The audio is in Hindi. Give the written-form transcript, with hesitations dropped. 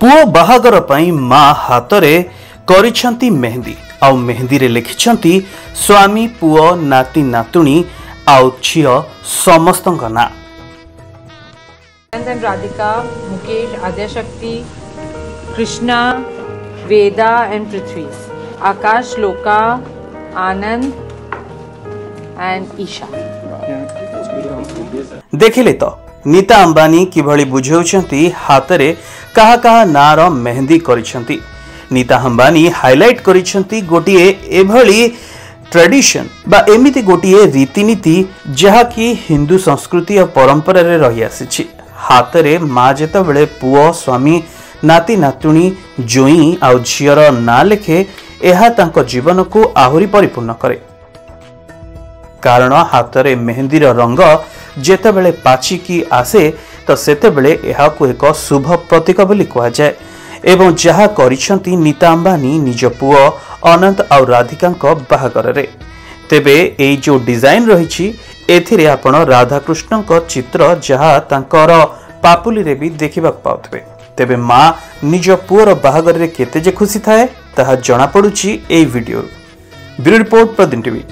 पुओ बाहागर पई माँ हातरे करिछंती मेहंदी आउ मेहंदी रे लिखिछंती स्वामी पुओ नाती नातुणी आउ झियो समस्तंक ना। Radhika, Mukesh, Adyashakti, Krishna, Veda and Prithvi, Akash, Loka, Anand and Isha. देखिले तो नीता अंबानी किभली बुझाउछंती हातरे कहा कहा नार मेहंदी करिछंती। नीता अंबानी हाइलाइट करिछंती गोटिए एभली ट्रेडिशन बा एमिति गोटिए रीतिनीति जहा कि हिंदू संस्कृति और परंपरा रे रही आसीछि। हातरे माँ जेतेबेले पुओ स्वामी नाती नातुणी जोई आउ झियर ना लेखे एहा तांको जीवन को आहुरी परिपूर्ण करे। कारण हातरे मेहंदीर रंग जेतेबेले पाचिकी आसे तो सेतेबेले एहाकु एक शुभ प्रतीक बोली कहा जाए। एवं जहा करिछंती नीता अंबानी निज पुओ अनंत आउ राधिकांको बाहागर रे। तेबे एई जो डिजाइन रहिछि एथिरे आपण राधा कृष्णଙ୍କ चित्र जहा तांकर पापुली रे भी देखिबा पाउथबे। तेबे माँ निज पुओर बाहागर रे केते जे खुशी थाए ताहा जणा पडुछि एई video. Bureau report Pradeep TV.